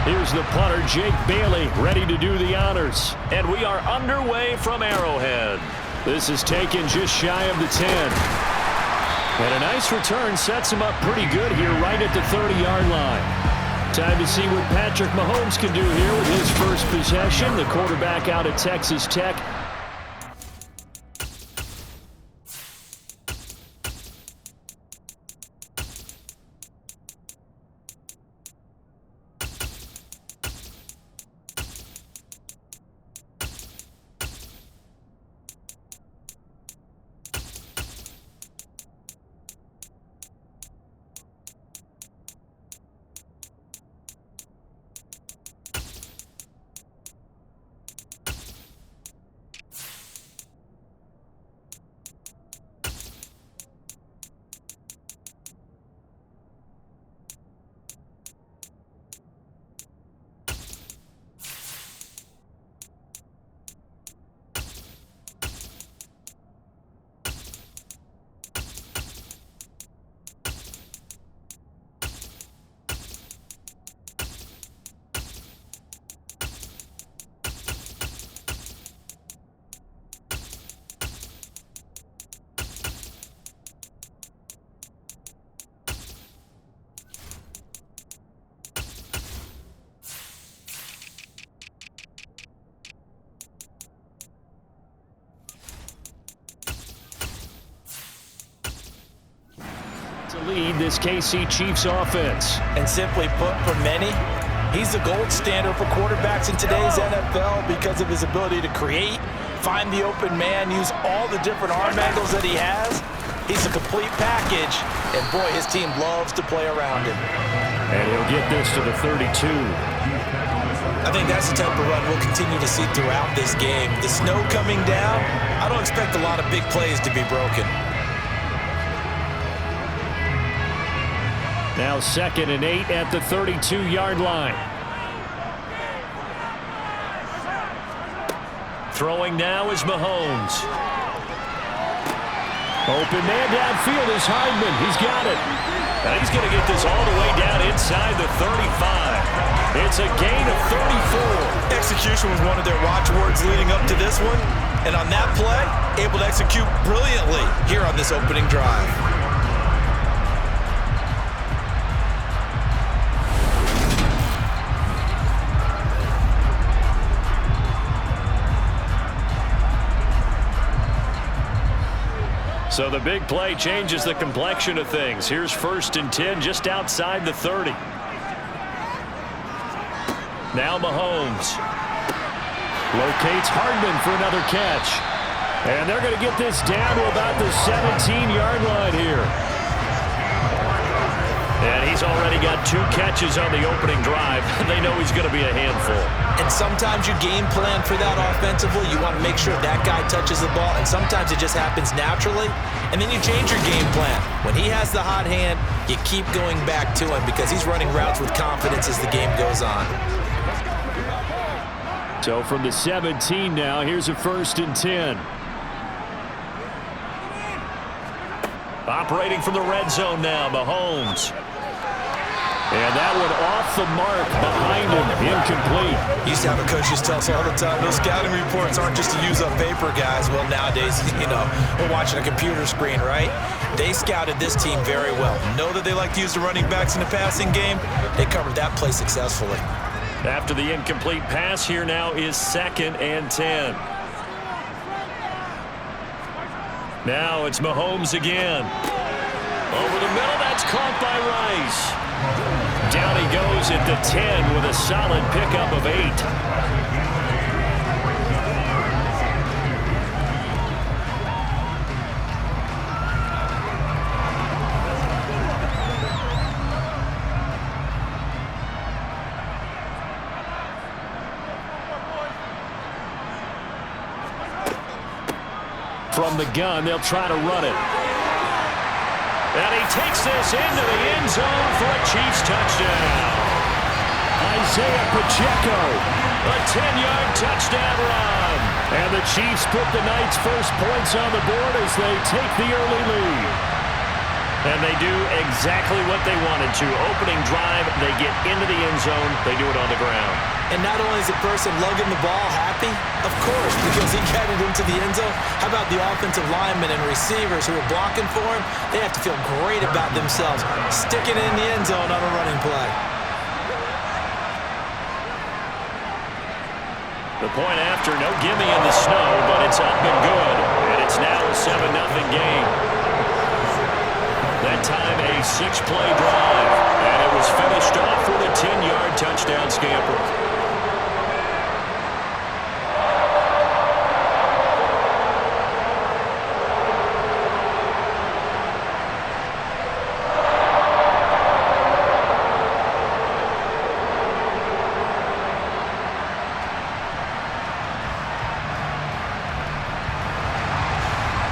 Here's the punter, Jake Bailey, ready to do the honors. And we are underway from Arrowhead. This is taken just shy of the 10. And a nice return sets him up pretty good here right at the 30-yard line. Time to see what Patrick Mahomes can do here with his first possession. The quarterback out at Texas Tech. To lead this KC Chiefs offense. And simply put, for many, he's the gold standard for quarterbacks in today's NFL because of his ability to create, find the open man, use all the different arm angles that he has. He's a complete package, and boy, his team loves to play around him. And he'll get this to the 32. I think that's the type of run we'll continue to see throughout this game. The snow coming down, I don't expect a lot of big plays to be broken. Now 2nd and 8 at the 32-yard line. Throwing now is Mahomes. Open man downfield is Hardman. He's got it. And he's going to get this all the way down inside the 35. It's a gain of 34. Execution was one of their watchwords leading up to this one. And on that play, able to execute brilliantly here on this opening drive. So the big play changes the complexion of things. Here's 1st and 10 just outside the 30. Now Mahomes locates Hardman for another catch. And they're going to get this down to about the 17-yard line here. And he's already got 2 catches on the opening drive. They know he's going to be a handful. And sometimes you game plan for that offensively. You want to make sure that guy touches the ball, and sometimes it just happens naturally. And then you change your game plan. When he has the hot hand, you keep going back to him because he's running routes with confidence as the game goes on. So from the 17 now, here's a 1st and 10. Operating from the red zone now, Mahomes. And that one off the mark behind him, incomplete. Used to have a coach just tell us all the time, those scouting reports aren't just to use up paper, guys. Well, nowadays, we're watching a computer screen, right? They scouted this team very well. Know that they like to use the running backs in the passing game. They covered that play successfully. After the incomplete pass, here now is 2nd and 10. Now it's Mahomes again. Over the middle, that's caught by Rice. Down he goes at the 10 with a solid pickup of 8. From the gun, they'll try to run it. And he takes this into the end zone for a Chiefs touchdown. Isaiah Pacheco, a 10-yard touchdown run. And the Chiefs put the night's first points on the board as they take the early lead. And they do exactly what they wanted to. Opening drive, they get into the end zone. They do it on the ground. And not only is the person lugging the ball happy, of course, because he got it into the end zone. How about the offensive linemen and receivers who are blocking for him? They have to feel great about themselves, sticking it in the end zone on a running play. The point after, no gimme in the snow, but it's up and good. And it's now a 7-0 game. That time a 6-play drive. And it was finished off with a 10-yard touchdown scamper.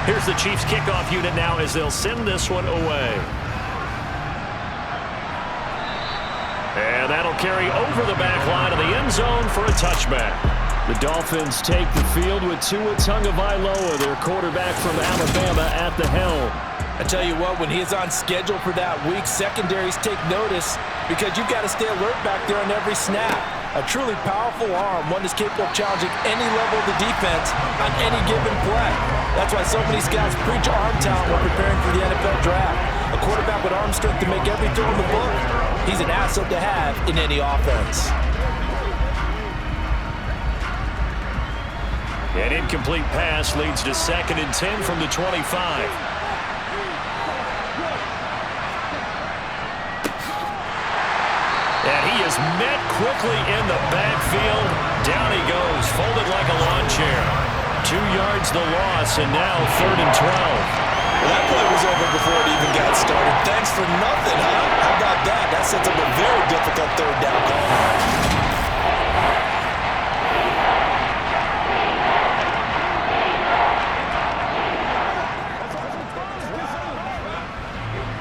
Here's the Chiefs kickoff unit now as they'll send this one away. And that'll carry over the back line of the end zone for a touchback. The Dolphins take the field with Tua Tagovailoa, their quarterback from Alabama, at the helm. I tell you what, when he's on schedule for that week, secondaries take notice because you've got to stay alert back there on every snap. A truly powerful arm, one that's capable of challenging any level of the defense on any given play. That's why so many scouts preach arm talent when preparing for the NFL draft. A quarterback with arm strength to make every throw in the book, he's an asset to have in any offense. An incomplete pass leads to 2nd and 10 from the 25. And he is met quickly in the backfield. Down he goes, folded like a lawn chair. 2 yards the loss, and now 3rd and 12. Well, that play was over before it even got started. Thanks for nothing, huh? How about that? That sets up a very difficult 3rd down call.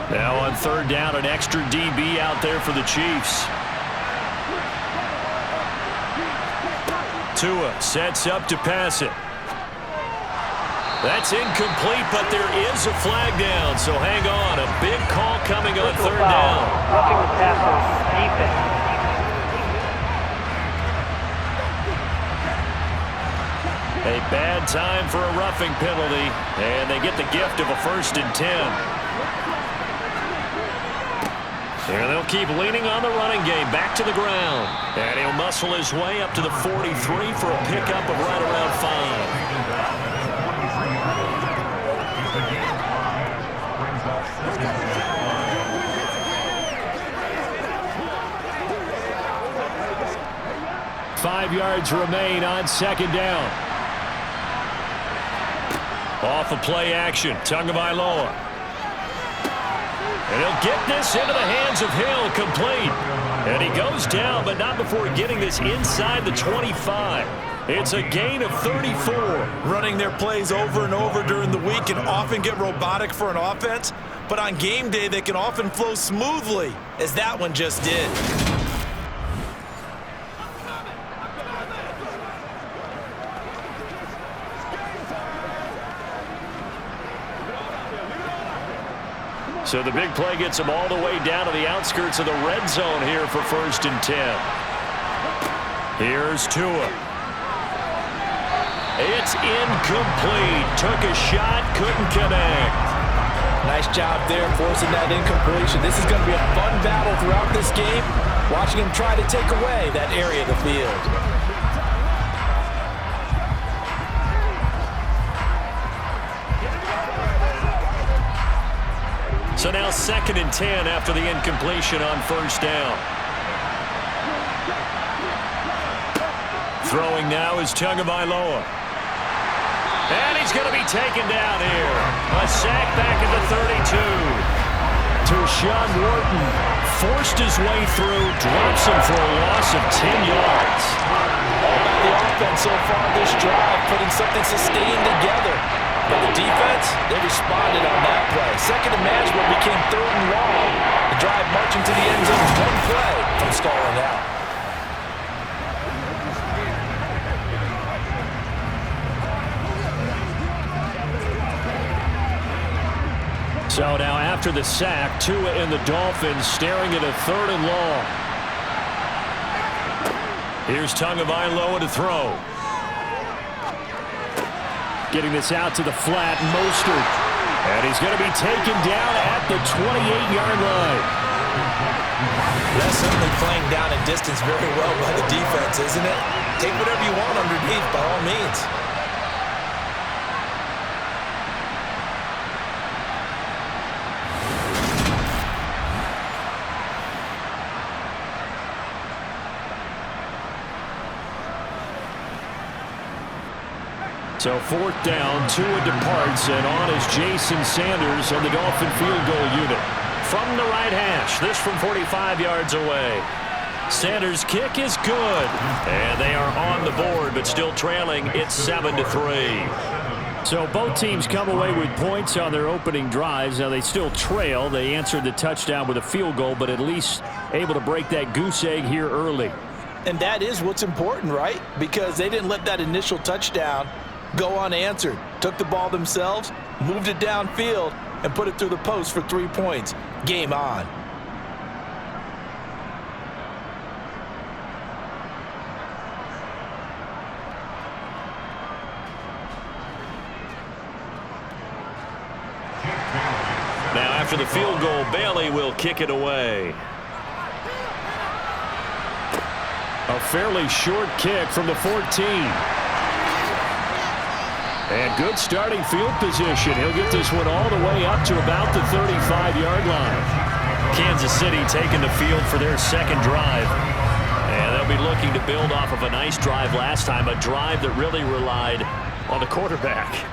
Now on 3rd down, an extra DB out there for the Chiefs. Tua sets up to pass it. That's incomplete, but there is a flag down, so hang on. A big call coming on 3rd down. Roughing the passer, defense. A bad time for a roughing penalty, and they get the gift of a 1st and 10. And they'll keep leaning on the running game back to the ground. And he'll muscle his way up to the 43 for a pickup of right around 5. Five yards remain on 2nd down. Off of play action, Tagovailoa. And he'll get this into the hands of Hill, complete. And he goes down, but not before getting this inside the 25. It's a gain of 34. Running their plays over and over during the week can often get robotic for an offense, but on game day they can often flow smoothly, as that one just did. So the big play gets him all the way down to the outskirts of the red zone here for 1st and 10. Here's Tua. It's incomplete. Took a shot, couldn't connect. Nice job there forcing that incompletion. This is going to be a fun battle throughout this game, watching him try to take away that area of the field. So now 2nd and 10 after the incompletion on 1st down. Throwing now is Tagovailoa. And he's going to be taken down here. A sack back at the 32. Tershawn Wharton forced his way through, drops him for a loss of 10 yards. All about the offense so far this drive, putting something sustained together. But the defense, they responded on that play. 2nd and management became 3rd and long. The drive marching to the end zone, one play from stalling out. So now after the sack, Tua and the Dolphins staring at a 3rd and long. Here's Tagovailoa to throw. Getting this out to the flat, Mostert. And he's going to be taken down at the 28-yard line. That's certainly playing down a distance very well by the defense, isn't it? Take whatever you want underneath, by all means. So 4th down, Tua departs, and on is Jason Sanders on the Dolphin field goal unit. From the right hash, this from 45 yards away. Sanders' kick is good. And they are on the board, but still trailing. It's 7-3. So both teams come away with points on their opening drives. Now they still trail. They answered the touchdown with a field goal, but at least able to break that goose egg here early. And that is what's important, right? Because they didn't let that initial touchdown go unanswered. Took the ball themselves, moved it downfield, and put it through the post for 3 points. Game on. Now after the field goal, Bailey will kick it away. A fairly short kick from the 14. And good starting field position. He'll get this one all the way up to about the 35-yard line. Kansas City taking the field for their second drive. And they'll be looking to build off of a nice drive last time, a drive that really relied on the quarterback.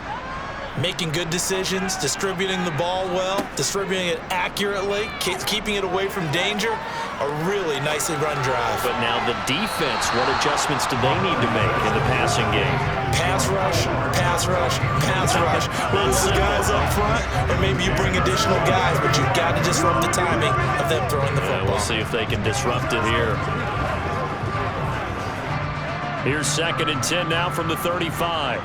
Making good decisions, distributing the ball well, distributing it accurately, keeping it away from danger. A really nicely run drive. But now the defense, what adjustments do they need to make in the passing game? Pass rush, pass rush, pass rush. Whether it's the guys up front or maybe you bring additional guys, but you've got to disrupt the timing of them throwing the football. We'll see if they can disrupt it here. Here's 2nd and 10 now from the 35.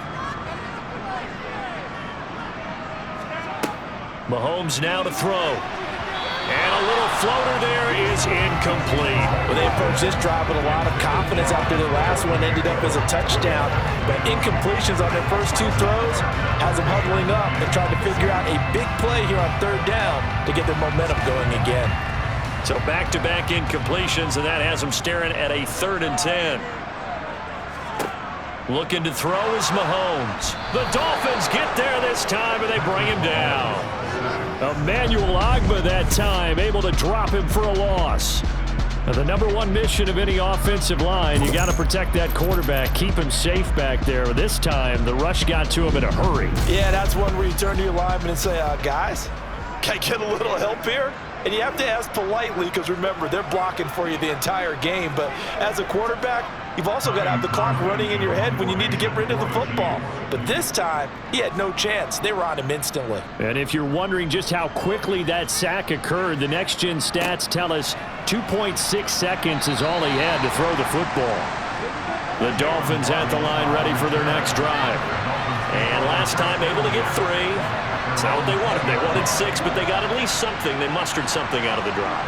Mahomes now to throw. And a little floater there is incomplete. Well, they approached this drive with a lot of confidence after the last one ended up as a touchdown. But incompletions on their first 2 throws has them huddling up and trying to figure out a big play here on 3rd down to get their momentum going again. So back-to-back incompletions, and that has them staring at a 3rd and 10. Looking to throw is Mahomes. The Dolphins get there this time, and they bring him down. Emmanuel Ogbah that time, able to drop him for a loss. Now, the #1 mission of any offensive line, you got to protect that quarterback, keep him safe back there. This time, the rush got to him in a hurry. Yeah, that's one where you turn to your lineman and say, guys, can I get a little help here? And you have to ask politely because, remember, they're blocking for you the entire game. But as a quarterback, you've also got to have the clock running in your head when you need to get rid of the football. But this time, he had no chance. They were on him instantly. And if you're wondering just how quickly that sack occurred, the next-gen stats tell us 2.6 seconds is all he had to throw the football. The Dolphins at the line ready for their next drive. And last time able to get 3. That's not what they wanted. They wanted 6, but they got at least something. They mustered something out of the drive.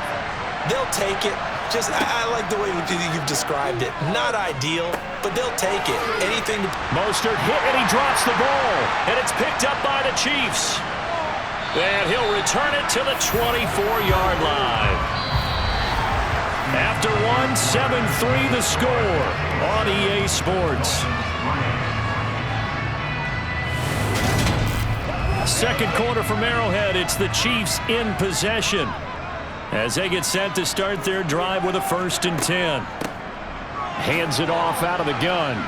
They'll take it. I like the way you've described it. Not ideal, but they'll take it. Anything to... Mostert hit, and he drops the ball. And it's picked up by the Chiefs. And he'll return it to the 24-yard line. After 7-3 the score on EA Sports. Second quarter from Arrowhead, it's the Chiefs in possession as they get set to start their drive with a 1st and 10. Hands it off out of the gun.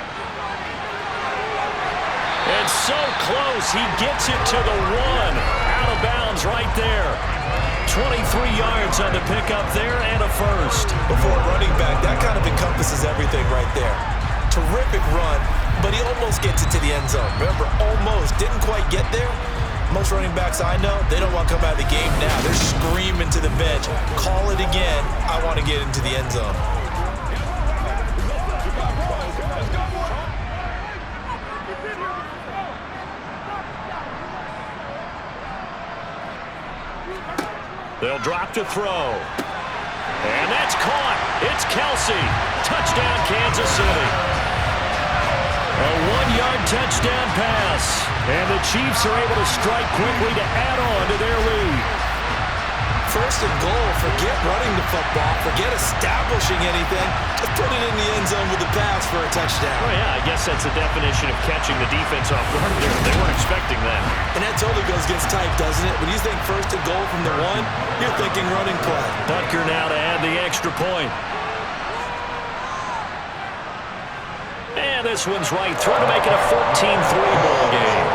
And so close, he gets it to the 1. Out of bounds right there. 23 yards on the pickup there and a 1st. Before running back, that kind of encompasses everything right there. Terrific run, but he almost gets it to the end zone. Remember, almost. Didn't quite get there. Most running backs I know, they don't want to come out of the game now. They're screaming to the bench. Call it again. I want to get into the end zone. They'll drop to throw. And that's caught. It's Kelsey. Touchdown, Kansas City. A 1-yard touchdown pass. And the Chiefs are able to strike quickly to add on to their lead. First and goal, forget running the football, forget establishing anything. Just put it in the end zone with the pass for a touchdown. Oh, yeah, I guess that's the definition of catching the defense off guard there. They weren't expecting that. And that totally goes against type, doesn't it? When you think first and goal from the 1, you're thinking running play. Butker now to add the extra point. And this one's right through to make it a 14-3 ball game.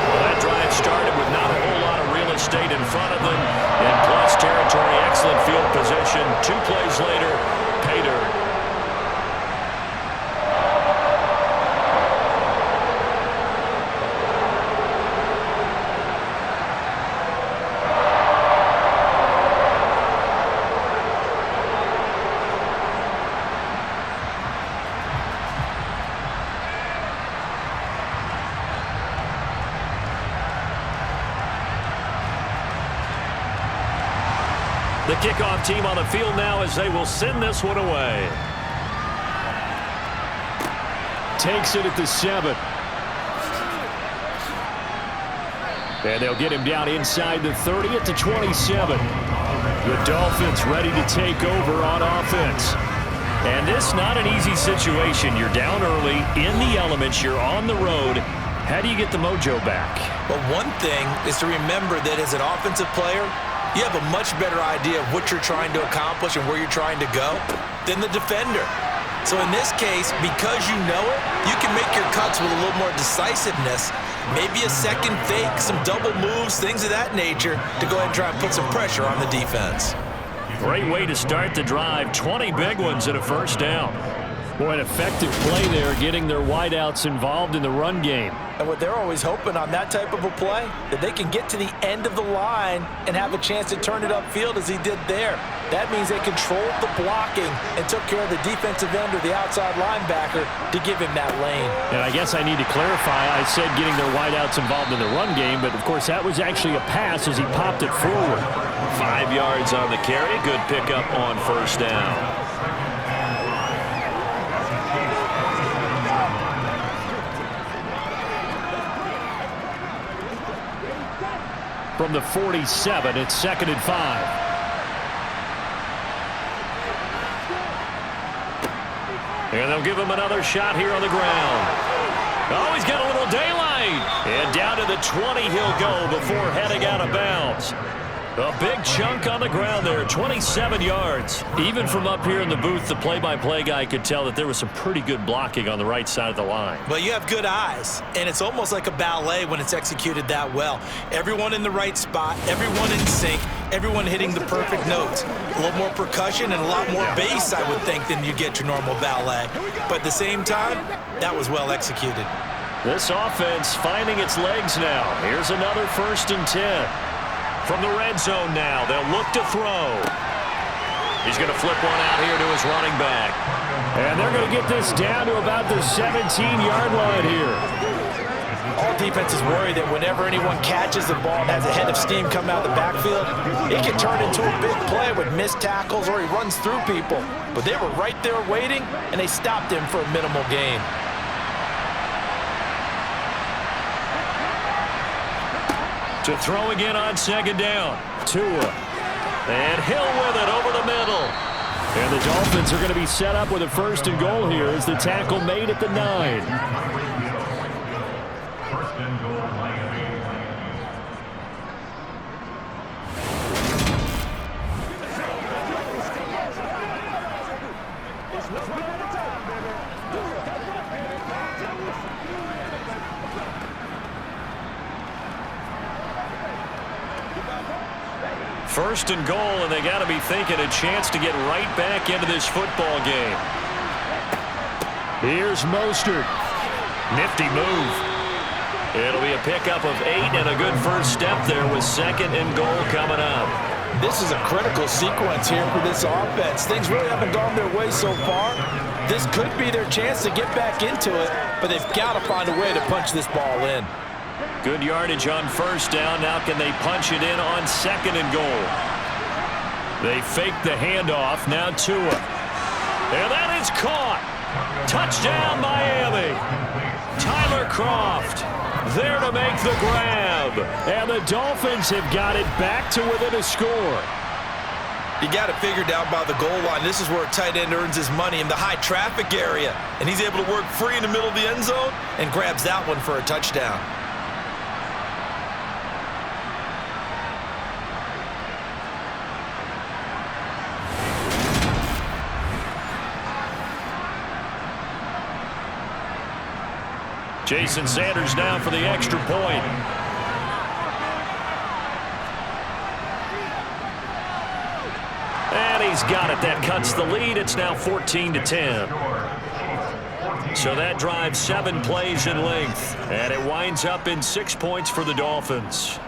Well, that drive started with not a whole lot of real estate in front of them. In plus territory, excellent field position. 2 plays later, pay dirt. The kickoff team on the field now as they will send this one away. Takes it at the 7. And they'll get him down inside the 30 at the 27. The Dolphins ready to take over on offense. And this not an easy situation. You're down early, in the elements, you're on the road. How do you get the mojo back? Well, one thing is to remember that as an offensive player, you have a much better idea of what you're trying to accomplish and where you're trying to go than the defender. So in this case, because you know it, you can make your cuts with a little more decisiveness, maybe a second fake, some double moves, things of that nature to go ahead and try and put some pressure on the defense. Great way to start the drive. 20 big ones and a first down. Boy, an effective play there, getting their wideouts involved in the run game. And what they're always hoping on that type of a play, that they can get to the end of the line and have a chance to turn it upfield as he did there. That means they controlled the blocking and took care of the defensive end or the outside linebacker to give him that lane. And I guess I need to clarify, I said getting their wideouts involved in the run game, but of course that was actually a pass as he popped it forward. 5 yards on the carry, good pickup on first down. From the 47, it's 2nd and 5. And they'll give him another shot here on the ground. Oh, he's got a little daylight. And down to the 20 he'll go before heading out of bounds. A big chunk on the ground there, 27 yards. Even from up here in the booth, the play-by-play guy could tell that there was some pretty good blocking on the right side of the line. Well, you have good eyes, and it's almost like a ballet when it's executed that well. Everyone in the right spot, everyone in sync, everyone hitting the perfect notes. A little more percussion and a lot more bass, I would think, than you get your normal ballet. But at the same time, that was well executed. This offense finding its legs now. Here's another 1st and 10. From the red zone now, they'll look to throw. He's going to flip one out here to his running back. And they're going to get this down to about the 17-yard line here. All defenses worry that whenever anyone catches the ball and has a head of steam coming out of the backfield, it can turn into a big play with missed tackles or he runs through people. But they were right there waiting, and they stopped him for a minimal gain. To throw again on 2nd down. Tua. And Hill with it over the middle. And the Dolphins are going to be set up with a 1st and goal here as the tackle made at the 9. First and goal, and they got to be thinking a chance to get right back into this football game. Here's Mostert. Nifty move. It'll be a pickup of 8 and a good first step there with 2nd and goal coming up. This is a critical sequence here for this offense. Things really haven't gone their way so far. This could be their chance to get back into it, but they've got to find a way to punch this ball in. Good yardage on first down. Now can they punch it in on 2nd and goal? They fake the handoff. Now Tua. And that is caught. Touchdown, Miami. Tyler Kroft there to make the grab. And the Dolphins have got it back to within a score. You got it figured out by the goal line. This is where a tight end earns his money, in the high traffic area. And he's able to work free in the middle of the end zone and grabs that one for a touchdown. Jason Sanders down for the extra point. And he's got it. That cuts the lead. It's now 14-10. So that drives 7 plays in length. And it winds up in 6 points for the Dolphins.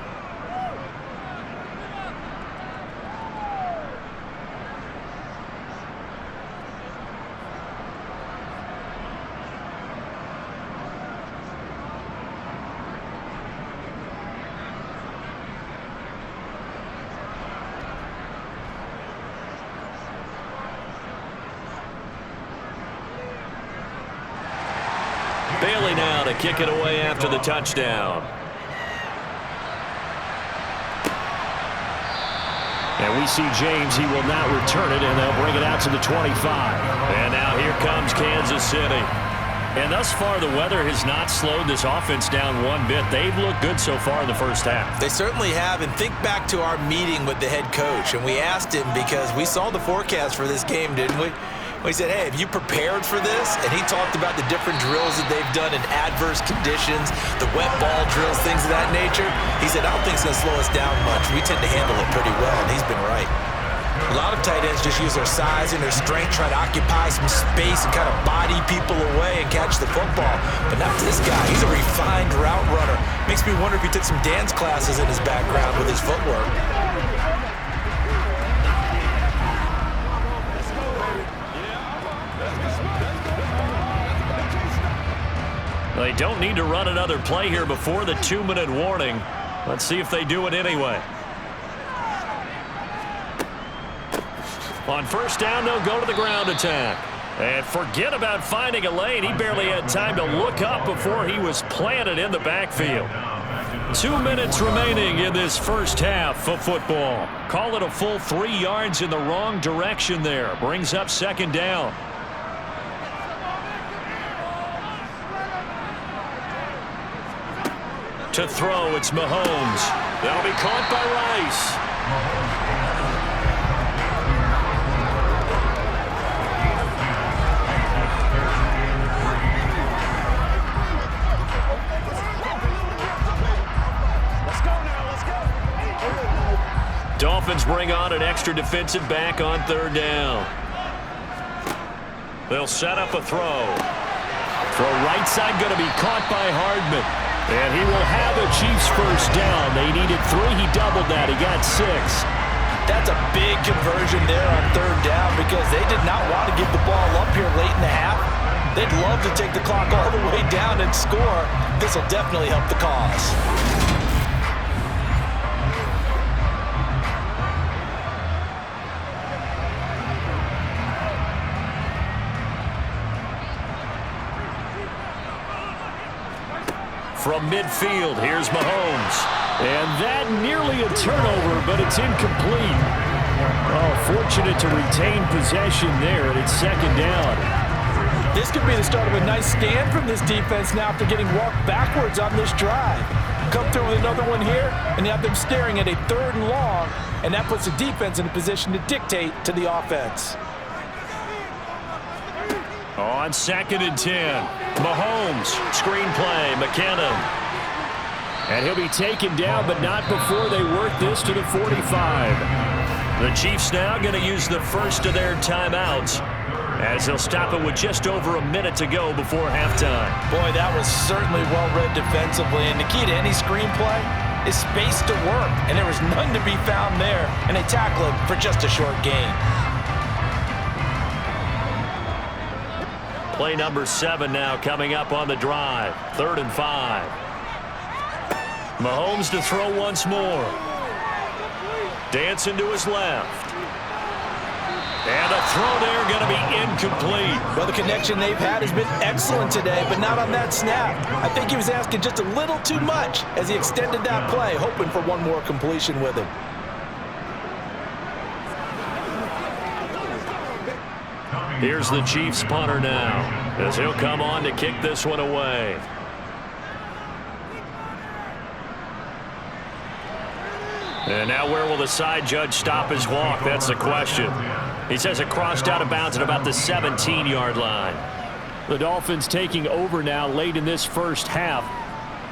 Bailey now to kick it away after the touchdown. And we see James. He will not return it, and they'll bring it out to the 25. And now here comes Kansas City. And thus far, the weather has not slowed this offense down one bit. They've looked good so far in the first half. They certainly have. And think back to our meeting with the head coach. And we asked him, because we saw the forecast for this game, didn't we? We said, hey, have you prepared for this? And he talked about the different drills that they've done in adverse conditions, the wet ball drills, things of that nature. He said, I don't think it's going to slow us down much. We tend to handle it pretty well, and he's been right. A lot of tight ends just use their size and their strength, try to occupy some space and kind of body people away and catch the football. But not this guy. He's a refined route runner. Makes me wonder if he took some dance classes in his background with his footwork. They don't need to run another play here before the 2-minute warning. Let's see if they do it anyway. On first down, they'll go to the ground attack. And forget about finding a lane. He barely had time to look up before he was planted in the backfield. 2 minutes remaining in this first half of football. Call it a full 3 yards in the wrong direction there. Brings up 2nd down. To throw, it's Mahomes. That'll be caught by Rice. Let's go now, let's go. Dolphins bring on an extra defensive back on 3rd down. They'll set up a throw. Throw right side, going to be caught by Hardman. And he will have a Chiefs first down. They needed 3. He doubled that. He got 6. That's a big conversion there on 3rd down, because they did not want to give the ball up here late in the half. They'd love to take the clock all the way down and score. This will definitely help the cause. From midfield, here's Mahomes. And that nearly a turnover, but it's incomplete. Oh, fortunate to retain possession there, and it's 2nd down. This could be the start of a nice stand from this defense now after getting walked backwards on this drive. Come through with another one here, and you have them staring at a 3rd and long, and that puts the defense in a position to dictate to the offense. On 2nd and 10. Mahomes, screenplay, McKinnon. And he'll be taken down, but not before they work this to the 45. The Chiefs now going to use the first of their timeouts, as they'll stop it with just over a minute to go before halftime. Boy, that was certainly well-read defensively, and the key to any screenplay is space to work, and there was none to be found there, and they tackle it for just a short gain. Play number 7 now coming up on the drive. 3rd and 5. Mahomes to throw once more. Dancing to his left. And a throw there going to be incomplete. Well, the connection they've had has been excellent today, but not on that snap. I think he was asking just a little too much as he extended that play, hoping for one more completion with him. Here's the Chiefs punter now, as he'll come on to kick this one away. And now where will the side judge stop his walk? That's the question. He says it crossed out of bounds at about the 17-yard line. The Dolphins taking over now late in this first half.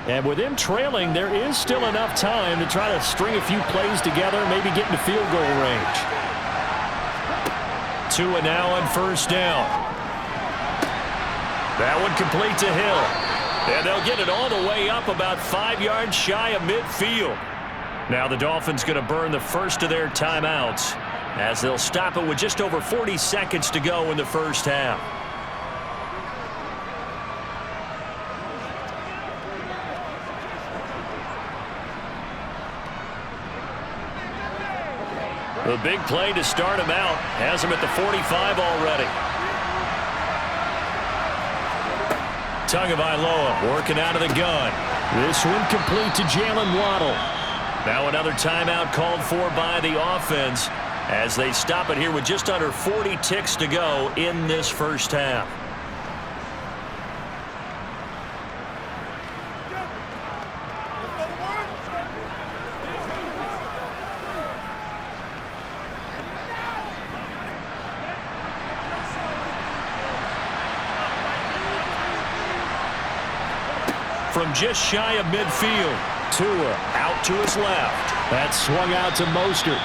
And with them trailing, there is still enough time to try to string a few plays together, maybe get into field goal range. Tua now on first down. That one complete to Hill. And they'll get it all the way up about 5 yards shy of midfield. Now the Dolphins going to burn the first of their timeouts as they'll stop it with just over 40 seconds to go in the first half. The big play to start him out has him at the 45 already. Tagovailoa working out of the gun. This one complete to Jalen Waddle. Now another timeout called for by the offense as they stop it here with just under 40 ticks to go in this first half. From just shy of midfield, Tua out to his left. That swung out to Mostert.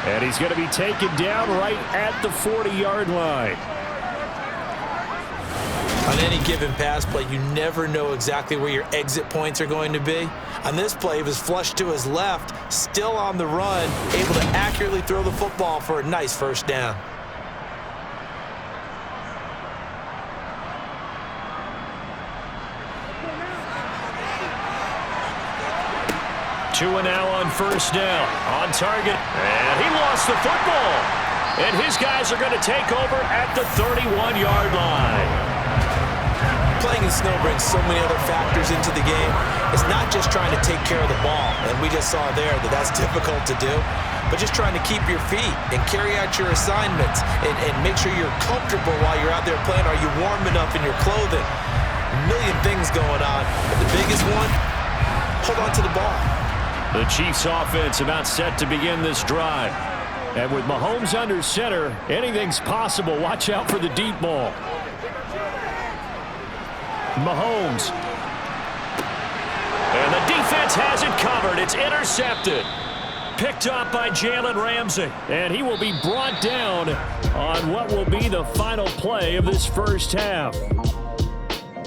And he's going to be taken down right at the 40-yard line. On any given pass play, you never know exactly where your exit points are going to be. On this play, he was flushed to his left, still on the run, able to accurately throw the football for a nice first down. Tua now on first down, on target, and he lost the football. And his guys are going to take over at the 31-yard line. Playing in snow brings so many other factors into the game. It's not just trying to take care of the ball, and we just saw there that that's difficult to do, but just trying to keep your feet and carry out your assignments and make sure you're comfortable while you're out there playing. Are you warm enough in your clothing? A million things going on, but the biggest one, hold on to the ball. The Chiefs offense about set to begin this drive. And with Mahomes under center, anything's possible. Watch out for the deep ball. Mahomes. And the defense has it covered. It's intercepted. Picked up by Jalen Ramsey. And he will be brought down on what will be the final play of this first half.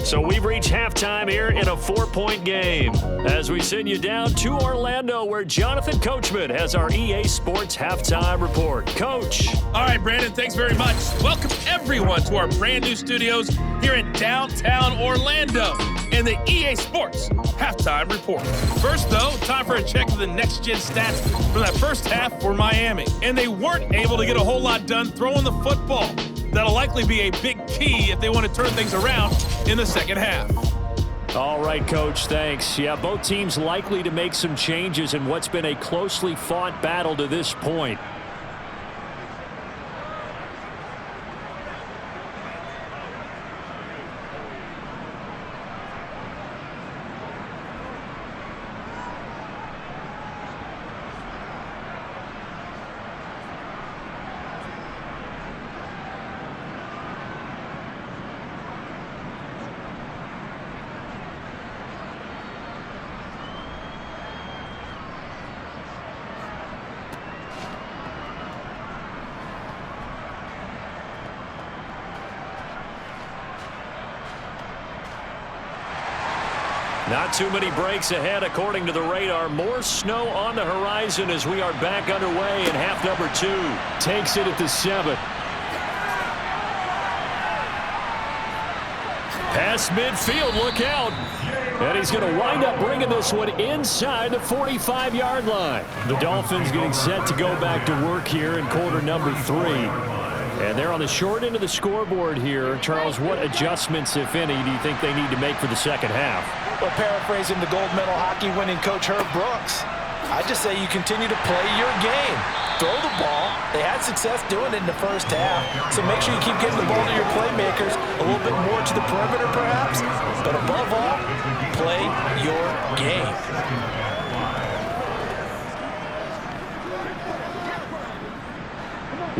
So we've reached halftime here in a 4-point game as we send you down to Orlando where Jonathan Coachman has our EA Sports halftime report. Coach. All right, Brandon, thanks very much. Welcome everyone to our brand new studios here in downtown Orlando and the EA Sports halftime report. First, though, time for a check of the next-gen stats from that first half for Miami. And they weren't able to get a whole lot done throwing the football. That'll likely be a big key if they want to turn things around in the second half. All right, Coach, thanks. Yeah, both teams likely to make some changes in what's been a closely fought battle to this point. Not too many breaks ahead according to the radar. More snow on the horizon as we are back underway in half number 2. Takes it at the 7. Past midfield, look out. And he's going to wind up bringing this one inside the 45-yard line. The Dolphins getting set to go back to work here in quarter number 3. And they're on the short end of the scoreboard here. Charles, what adjustments, if any, do you think they need to make for the second half? Well, paraphrasing the gold medal hockey winning coach Herb Brooks, I just say you continue to play your game. Throw the ball. They had success doing it in the first half. So make sure you keep getting the ball to your playmakers, a little bit more to the perimeter perhaps. But above all, play your game.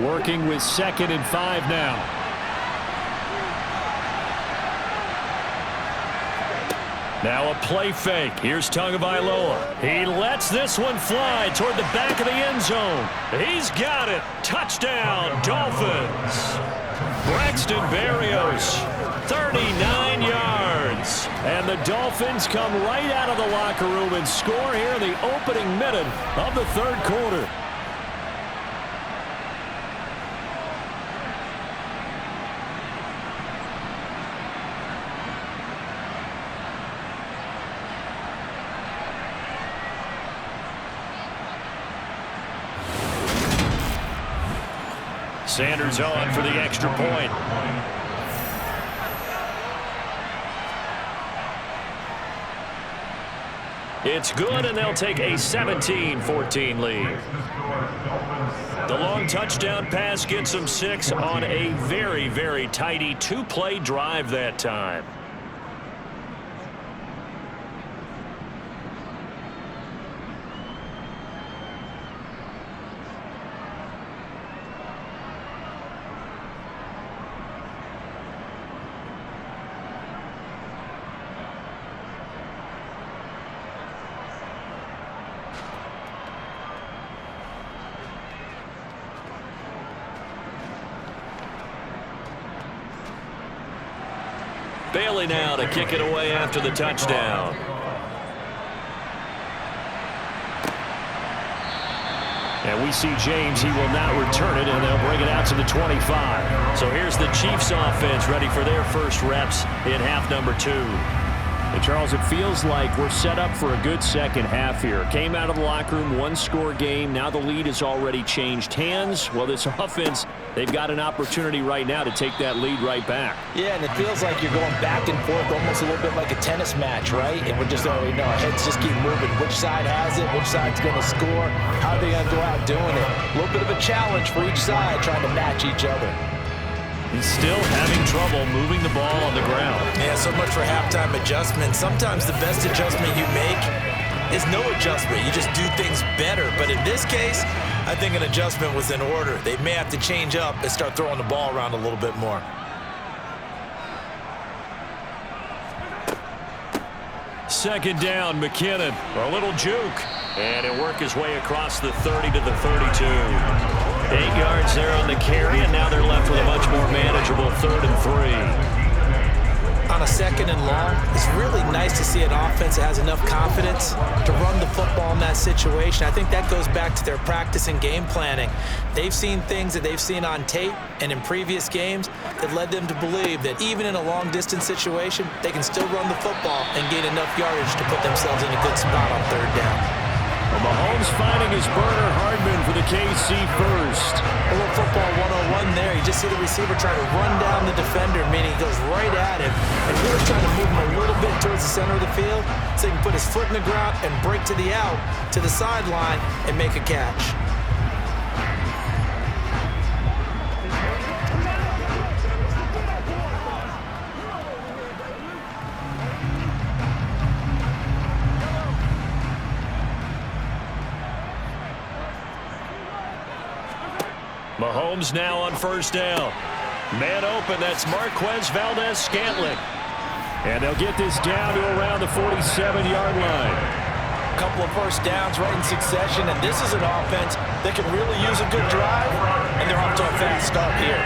Working with 2nd and 5 now. Now a play fake. Here's Tagovailoa. He lets this one fly toward the back of the end zone. He's got it. Touchdown, Dolphins. Braxton Berrios, 39 yards. And the Dolphins come right out of the locker room and score here in the opening minute of the third quarter. Sanders on for the extra point. It's good, and they'll take a 17-14 lead. The long touchdown pass gets them 6 on a very, very tidy 2-play drive that time. Bailey now to kick it away after the touchdown. And we see James. He will not return it, and they'll bring it out to the 25. So here's the Chiefs offense ready for their first reps in half number 2. And Charles, it feels like we're set up for a good second half here. Came out of the locker room, 1-score game. Now the lead has already changed hands. Well, this offense, they've got an opportunity right now to take that lead right back. Yeah, and it feels like you're going back and forth, almost a little bit like a tennis match, right? And we're just already know our heads just keep moving. Which side has it? Which side's going to score? How are they going to go out doing it? A little bit of a challenge for each side, trying to match each other. He's still having trouble moving the ball on the ground. Yeah, so much for halftime adjustment. Sometimes the best adjustment you make is no adjustment. You just do things better. But in this case, I think an adjustment was in order. They may have to change up and start throwing the ball around a little bit more. Second down, McKinnon. A little juke. And he'll work his way across the 30 to the 32. 8 yards there on the carry, and now they're left with a much more manageable 3rd and 3. On a 2nd and long, it's really nice to see an offense that has enough confidence to run the football in that situation. I think that goes back to their practice and game planning. They've seen things that they've seen on tape and in previous games that led them to believe that even in a long-distance situation, they can still run the football and gain enough yardage to put themselves in a good spot on 3rd down. Well, Mahomes finding his burner Hardman for the KC first. A little football 101 there. You just see the receiver trying to run down the defender, meaning he goes right at him and really trying to move him a little bit towards the center of the field so he can put his foot in the ground and break to the out, to the sideline, and make a catch. Mahomes now on 1st down. Man open, that's Marquez Valdez-Scantling. And they'll get this down to around the 47-yard line. A couple of first downs right in succession, and this is an offense that can really use a good drive, and they're off to a fast start here.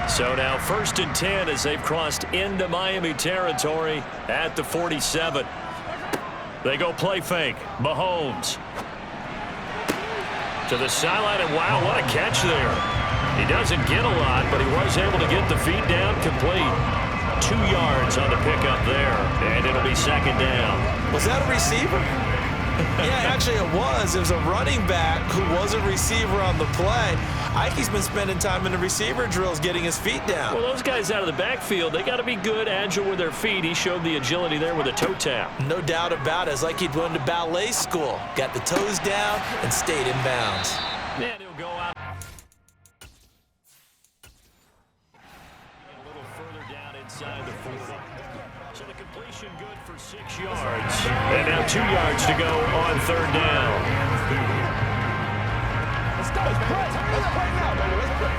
So now 1st and 10 as they've crossed into Miami territory at the 47. They go play fake. Mahomes. To the sideline, and wow, what a catch there. He doesn't get a lot, but he was able to get the feet down complete. 2 yards on the pickup there, and it'll be second down. Was that a receiver? Yeah, actually it was. It was a running back who was a receiver on the play. Ikey's been spending time in the receiver drills getting his feet down. Well, those guys out of the backfield, they got to be good, agile with their feet. He showed the agility there with a toe tap. No doubt about it. It's like he'd went to ballet school. Got the toes down and stayed in bounds. And he'll go out. A little further down inside the 40. So the completion good for 6 yards. And now 2 yards to go on third down. Let's go. Let's play. Let's play now, baby. Let's play.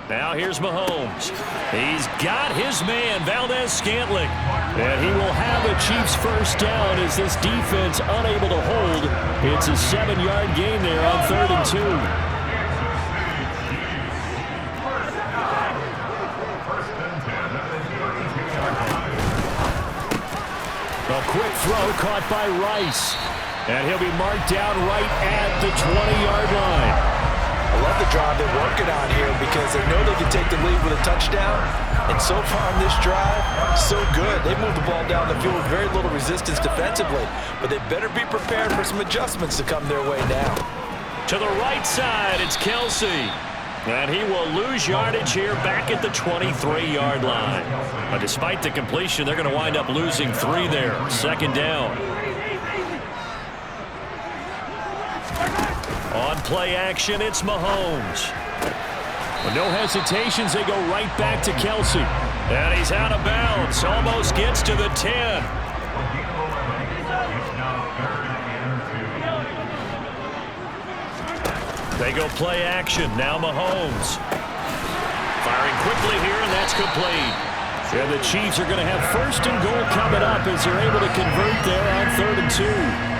Now here's Mahomes. He's got his man, Valdez-Scantling. And he will have a Chiefs first down as this defense unable to hold. It's a 7-yard gain there on 3rd and 2. A quick throw caught by Rice. And he'll be marked down right at the 20-yard line. I love the drive they're working on here because they know they can take the lead with a touchdown. And so far on this drive, so good. They moved the ball down the field with very little resistance defensively. But they better be prepared for some adjustments to come their way now. To the right side, it's Kelsey. And he will lose yardage here back at the 23-yard line. But despite the completion, they're going to wind up losing 3 there. Second down. On play action, it's Mahomes. With no hesitations, they go right back to Kelsey. And he's out of bounds. Almost gets to the 10. They go play action. Now Mahomes. Firing quickly here, and that's complete. And the Chiefs are going to have 1st and goal coming up as they're able to convert there on 3rd and 2.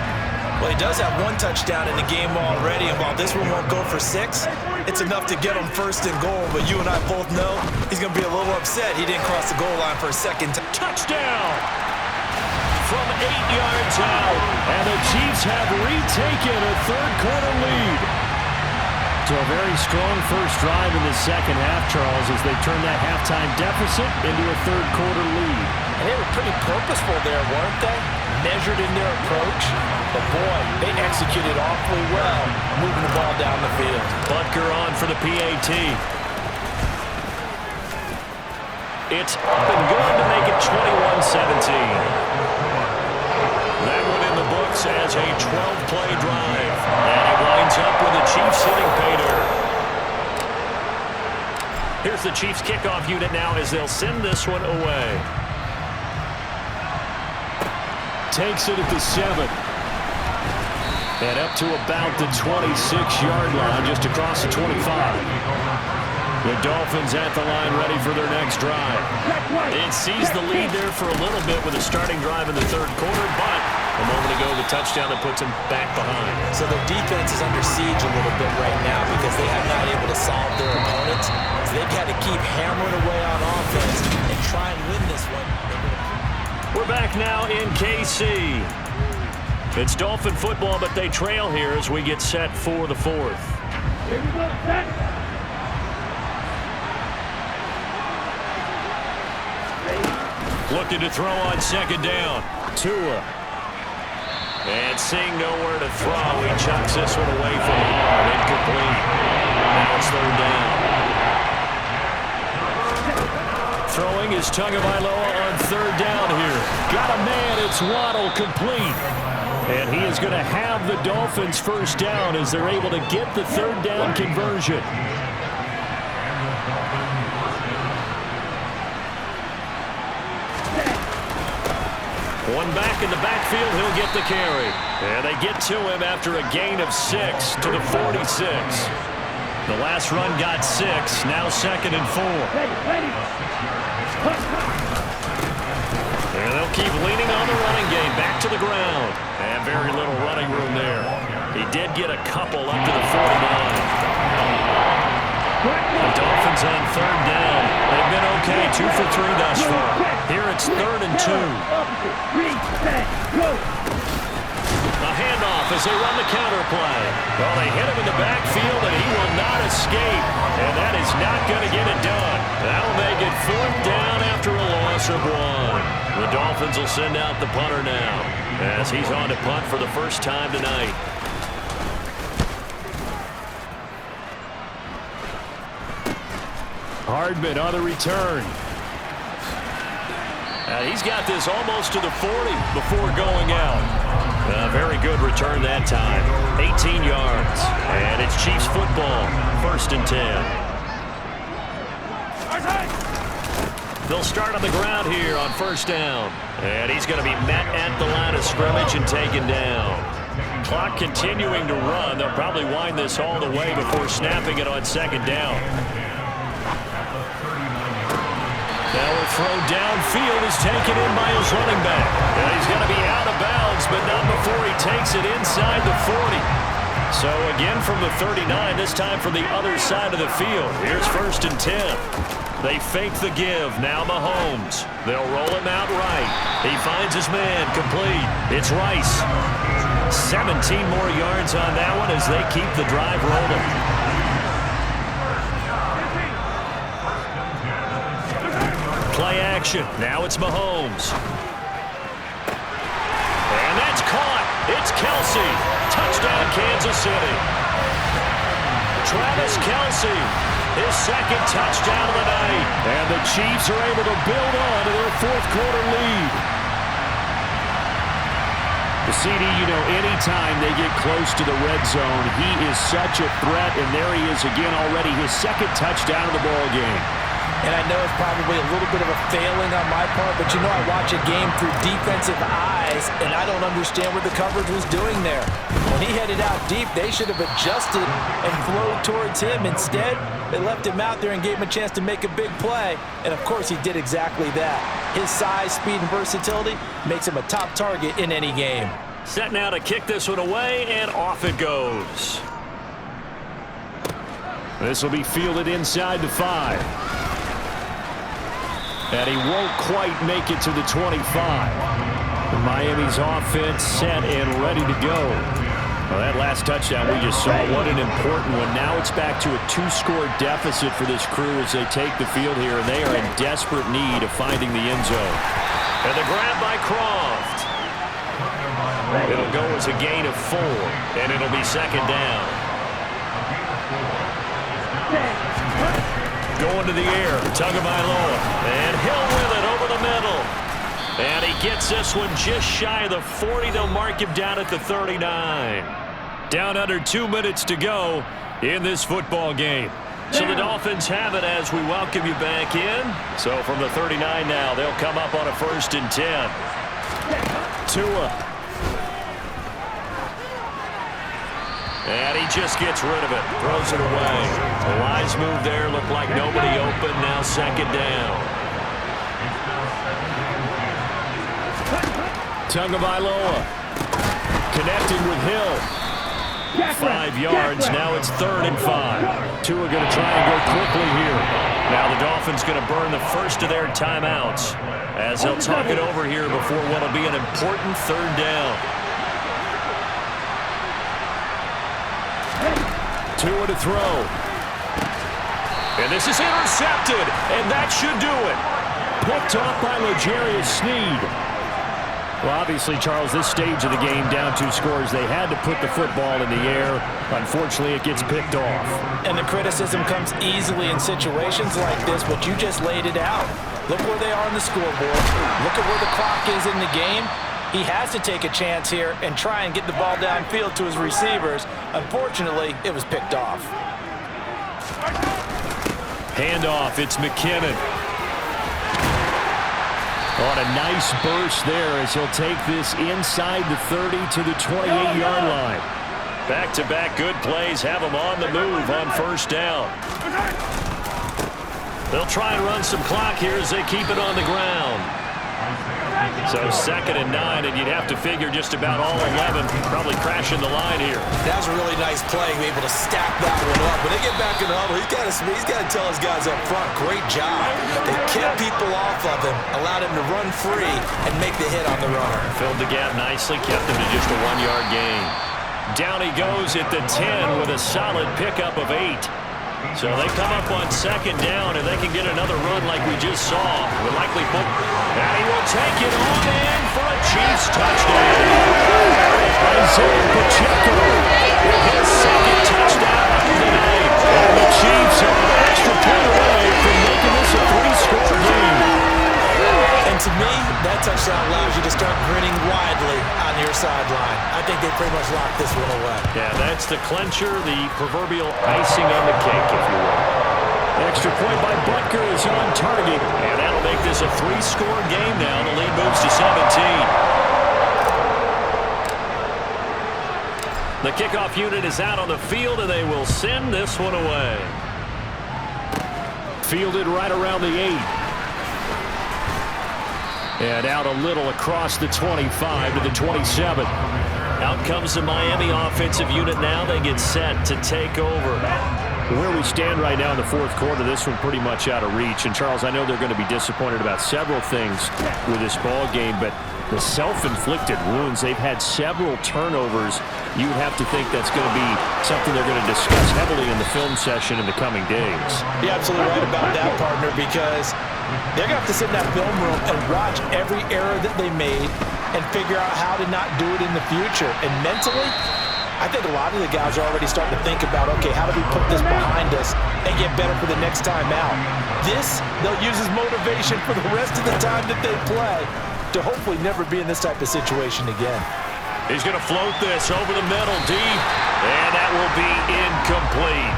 Well, he does have 1 touchdown in the game already, and while this one won't go for 6, it's enough to get him 1st and goal. But you and I both know he's going to be a little upset he didn't cross the goal line for a second. Touchdown from 8 yards out, and the Chiefs have retaken a 3rd quarter lead. So a very strong first drive in the second half, Charles, as they turn that halftime deficit into a 3rd quarter lead. And they were pretty purposeful there, weren't they? Measured in their approach. But boy, they executed awfully well, moving the ball down the field. Butker on for the PAT. It's up and good to make it 21-17. That one in the books as a 12-play drive. And it winds up with the Chiefs hitting pay dirt. Here's the Chiefs kickoff unit now as they'll send this one away. Takes it at the 7. And up to about the 26-yard line, just across the 25. The Dolphins at the line ready for their next drive. It sees the lead there for a little bit with a starting drive in the 3rd quarter, but a moment ago the touchdown that puts them back behind. So their defense is under siege a little bit right now because they have not able to solve their opponents. So they've got to keep hammering away on offense and try and win this one. We're back now in KC. It's Dolphin football, but they trail here as we get set for the 4th. Looking to throw on second down. Tua. And seeing nowhere to throw, he chucks this one away from the yard. Incomplete. Now it's 3rd down. Throwing is Tagovailoa on 3rd down here. Got a man, it's Waddle, complete. And he is going to have the Dolphins first down as they're able to get the 3rd down conversion. One back in the backfield, he'll get the carry. And they get to him after a gain of 6 to the 46. The last run got 6, now 2nd and 4. And they'll keep leaning on the running game, back to the ground. And very little running room there. He did get a couple up to the 49. The Dolphins on 3rd down. They've been okay, 2 for 3 thus far. Here it's 3rd and 2. A handoff as they run the counter play. Well, they hit him in the backfield, and he will not escape. And that is not going to get it done. That'll make it 4th down after a loss of 1. The Dolphins will send out the punter now as he's on to punt for the first time tonight. Hardman on the return. He's got this almost to the 40 before going out. A very good return that time. 18 yards. And it's Chiefs football. 1st and 10. They'll start on the ground here on 1st down. And he's going to be met at the line of scrimmage and taken down. Clock continuing to run. They'll probably wind this all the way before snapping it on 2nd down. Now a throw downfield is taken in by his running back. And he's going to be out of bounds, but not before he takes it inside the 40. So again from the 39, this time from the other side of the field. Here's 1st and 10. They fake the give. Now Mahomes. They'll roll him out right. He finds his man complete. It's Rice. 17 more yards on that one as they keep the drive rolling. Play action. Now it's Mahomes. And that's caught. It's Kelsey. Touchdown, Kansas City. Travis Kelsey, his 2nd touchdown of the night. And the Chiefs are able to build on to their 4th quarter lead. The CD, you know, anytime they get close to the red zone, he is such a threat. And there he is again already, his 2nd touchdown of the ball game. And I know it's probably a little bit of a failing on my part, but you know I watch a game through defensive eyes, and I don't understand what the coverage was doing there. When he headed out deep, they should have adjusted and flowed towards him. Instead, they left him out there and gave him a chance to make a big play. And, of course, he did exactly that. His size, speed, and versatility makes him a top target in any game. Set now to kick this one away, and off it goes. This will be fielded inside the 5. And he won't quite make it to the 25. Miami's offense set and ready to go. Well, that last touchdown we just saw, what an important one. Now it's back to a 2-score deficit for this crew as they take the field here, and they are in desperate need of finding the end zone. And the grab by Croft. It'll go as a gain of 4, and it'll be 2nd down. Going to the air, Tagovailoa, and Hill with it over the middle. And he gets this one just shy of the 40. They'll mark him down at the 39. Down under 2 minutes to go in this football game. So the Dolphins have it as we welcome you back in. So from the 39 now, they'll come up on a 1st and 10. Tua. And he just gets rid of it, throws it away. A wise move there, looked like nobody open, now 2nd down. Tagovailoa connecting with Hill. 5 yards, now it's 3rd and 5. Tua going to try and go quickly here. Now the Dolphins going to burn the first of their timeouts as they'll talk it over here before what will be an important 3rd down. Tua to throw. And this is intercepted, and that should do it. Picked off by L'Jarius Sneed. Well, obviously, Charles, this stage of the game, down 2 scores, they had to put the football in the air. Unfortunately, it gets picked off. And the criticism comes easily in situations like this, but you just laid it out. Look where they are on the scoreboard. Look at where the clock is in the game. He has to take a chance here and try and get the ball downfield to his receivers. Unfortunately, it was picked off. Handoff, it's McKinnon. On a nice burst there as he'll take this inside the 30 to the 28-yard line. Back-to-back good plays have him on the move on first down. They'll try and run some clock here as they keep it on the ground. So 2nd and 9, and you'd have to figure just about all 11 probably crashing the line here. That was a really nice play, be able to stack that one up. When they get back in the huddle, he's got to tell his guys up front, great job. They kept people off of him, allowed him to run free and make the hit on the runner. Filled the gap nicely, kept him to just a 1-yard gain. Down he goes at the 10 with a solid pickup of 8. So they come up on 2nd down, and they can get another run like we just saw. Will likely put, and he will take it on in for a Chiefs touchdown. Isaiah Pacheco with his 2nd touchdown of the night. And the Chiefs are an extra point away from making this a 3-score game. And to me, that touchdown allows you to start grinning widely on your sideline. I think they pretty much locked this one away. Yeah, that's the clincher, the proverbial icing on the cake, if you will. Extra point by Butker is on target, and that'll make this a 3-score game now. The lead moves to 17. The kickoff unit is out on the field, and they will send this one away. Fielded right around the 8. And out a little across the 25 to the 27. Out comes the Miami offensive unit now. They get set to take over. Where we stand right now in the 4th quarter, this one pretty much out of reach. And, Charles, I know they're going to be disappointed about several things with this ball game, but the self-inflicted wounds, they've had several turnovers. You would have to think that's going to be something they're going to discuss heavily in the film session in the coming days. You're absolutely right about that, partner, because they're going to have to sit in that film room and watch every error that they made and figure out how to not do it in the future. And mentally, I think a lot of the guys are already starting to think about, okay, how do we put this behind us and get better for the next time out? This, they'll use as motivation for the rest of the time that they play to hopefully never be in this type of situation again. He's going to float this over the middle deep, and that will be incomplete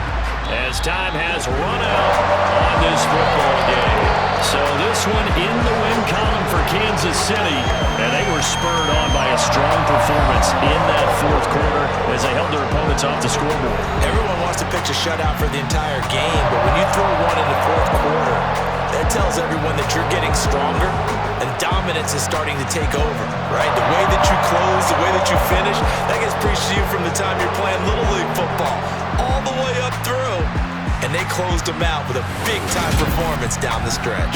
as time has run out on this football game. So this one in the win column for Kansas City, and they were spurred on by a strong performance in that 4th quarter as they held their opponents off the scoreboard. Everyone wants to pitch a shutout for the entire game, but when you throw one in the 4th quarter, that tells everyone that you're getting stronger and dominance is starting to take over, right? The way that you close, the way that you finish, that gets preached to you from the time you're playing Little League football all the way up through. And they closed them out with a big-time performance down the stretch.